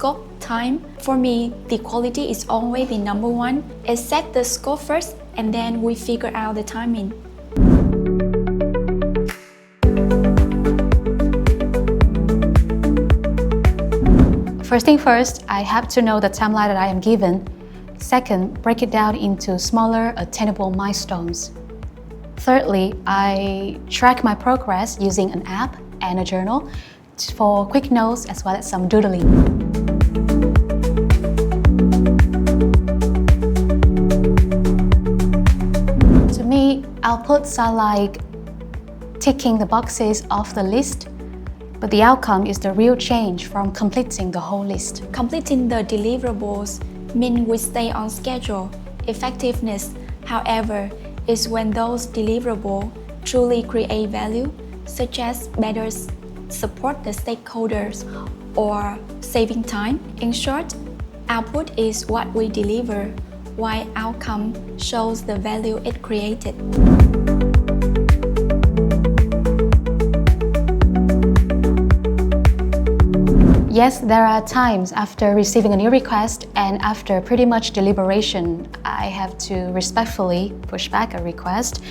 scope, time. For me, the quality is always the number one. I set the scope first and then we figure out the timing. First thing first, I have to know the timeline that I am given. Second, break it down into smaller, attainable milestones. Thirdly, I track my progress using an app and a journal for quick notes as well as some doodling. To me, outputs are like ticking the boxes off the list, but the outcome is the real change from completing the whole list. Completing the deliverables means we stay on schedule. Effectiveness, however, is when those deliverables truly create value, such as better support the stakeholders or saving time. In short, output is what we deliver, while outcome shows the value it created. Yes, there are times after receiving a new request and after pretty much deliberation, I have to respectfully push back a request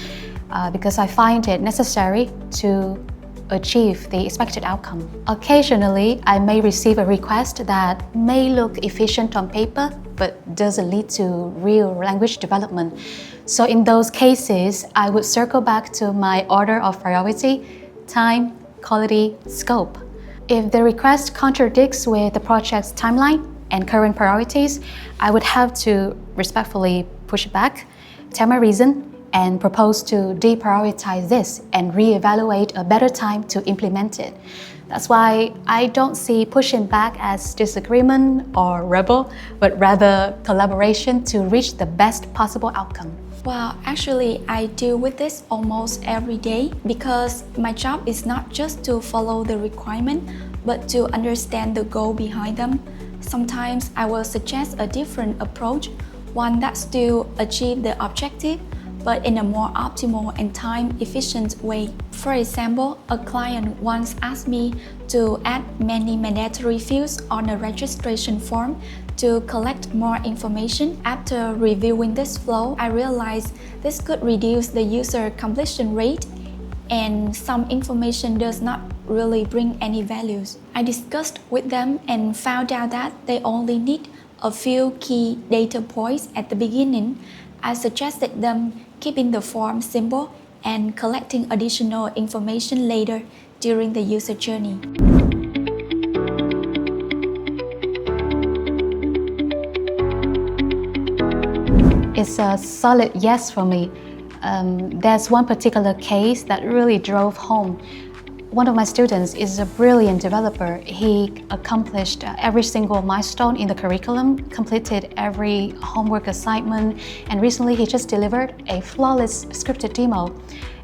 because I find it necessary to achieve the expected outcome. Occasionally, I may receive a request that may look efficient on paper but doesn't lead to real language development. So in those cases, I would circle back to my order of priority: time, quality, scope. If the request contradicts with the project's timeline and current priorities, I would have to respectfully push it back, tell my reason, and propose to deprioritize this and reevaluate a better time to implement it. That's why I don't see pushing back as disagreement or rebel, but rather collaboration to reach the best possible outcome. Well, actually, I deal with this almost every day because my job is not just to follow the requirement, but to understand the goal behind them. Sometimes I will suggest a different approach, one that still achieves the objective, but in a more optimal and time-efficient way. For example, a client once asked me to add many mandatory fields on a registration form to collect more information. After reviewing this flow, I realized this could reduce the user completion rate and some information does not really bring any values. I discussed with them and found out that they only need a few key data points at the beginning. I suggested them keeping the form simple and collecting additional information later during the user journey. It's a solid yes for me. There's one particular case that really drove home. One of my students is a brilliant developer. He accomplished every single milestone in the curriculum, completed every homework assignment, and recently he just delivered a flawless scripted demo.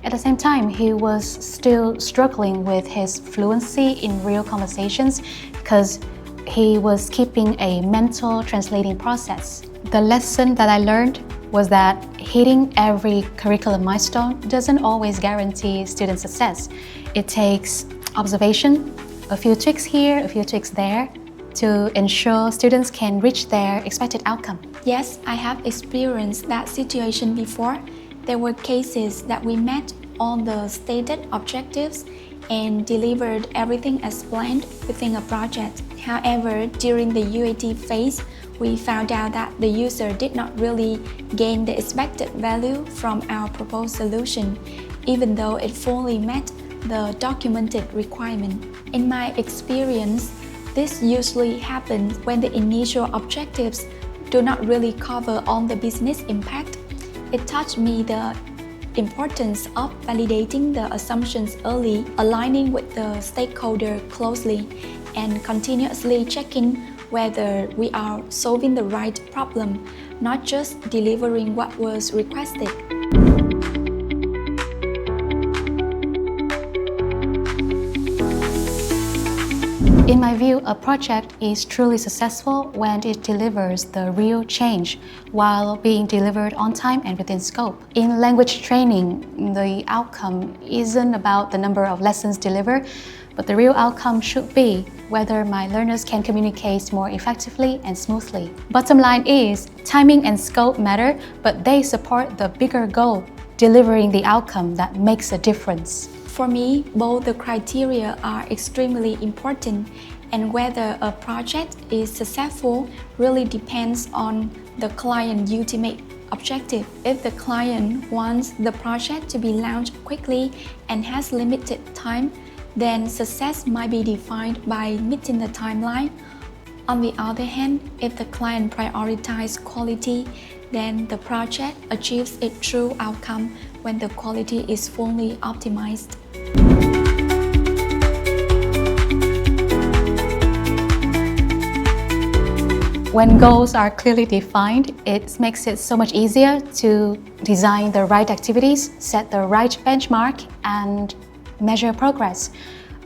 At the same time, he was still struggling with his fluency in real conversations because he was keeping a mental translating process. The lesson that I learned was that hitting every curriculum milestone doesn't always guarantee student success. It takes observation, a few tweaks here, a few tweaks there, to ensure students can reach their expected outcome. Yes, I have experienced that situation before. There were cases that we met all the stated objectives and delivered everything as planned within a project. However, during the UAT phase, we found out that the user did not really gain the expected value from our proposed solution, even though it fully met the documented requirement. In my experience, this usually happens when the initial objectives do not really cover all the business impact. It taught me the importance of validating the assumptions early, aligning with the stakeholder closely, and continuously checking whether we are solving the right problem, not just delivering what was requested. In my view, a project is truly successful when it delivers the real change while being delivered on time and within scope. In language training, the outcome isn't about the number of lessons delivered, but the real outcome should be whether my learners can communicate more effectively and smoothly. Bottom line is, timing and scope matter, but they support the bigger goal, delivering the outcome that makes a difference. For me, both the criteria are extremely important, and whether a project is successful really depends on the client's ultimate objective. If the client wants the project to be launched quickly and has limited time, then success might be defined by meeting the timeline. On the other hand, if the client prioritizes quality, then the project achieves its true outcome when the quality is fully optimized. When goals are clearly defined, it makes it so much easier to design the right activities, set the right benchmark, and measure progress.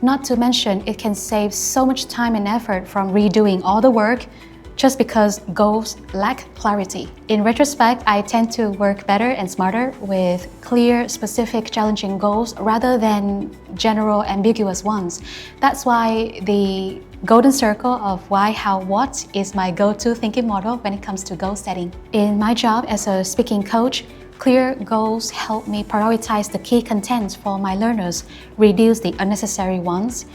Not to mention, it can save so much time and effort from redoing all the work just because goals lack clarity. In retrospect, I tend to work better and smarter with clear, specific, challenging goals rather than general, ambiguous ones. That's why the golden circle of why, how, what is my go-to thinking model when it comes to goal setting. In my job as a speaking coach, clear goals help me prioritize the key contents for my learners, reduce the unnecessary ones,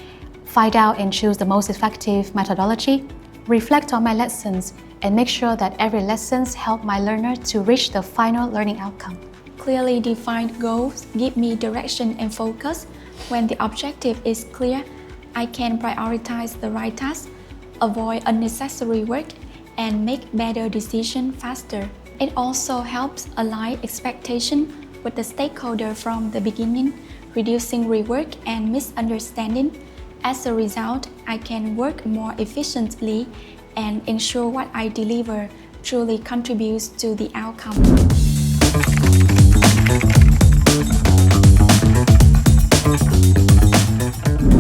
find out and choose the most effective methodology, reflect on my lessons, and make sure that every lesson helps my learner to reach the final learning outcome. Clearly defined goals give me direction and focus. When the objective is clear, I can prioritize the right task, avoid unnecessary work, and make better decisions faster. It also helps align expectations with the stakeholder from the beginning, reducing rework and misunderstanding. As a result, I can work more efficiently and ensure what I deliver truly contributes to the outcome.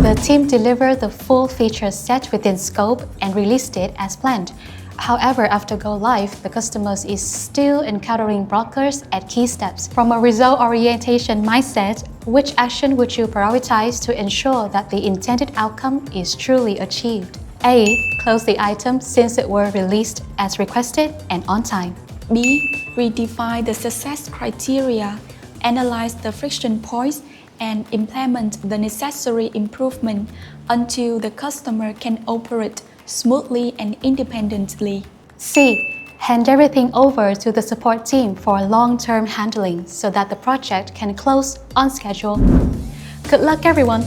The team delivered the full feature set within scope and released it as planned. However, after go live, the customers is still encountering blockers at key steps. From a result orientation mindset, which action would you prioritize to ensure that the intended outcome is truly achieved? A. Close the item since it were released as requested and on time. B. Redefine the success criteria, analyze the friction points, and implement the necessary improvement until the customer can operate smoothly and independently. C. Hand everything over to the support team for long-term handling so that the project can close on schedule. Good luck, everyone!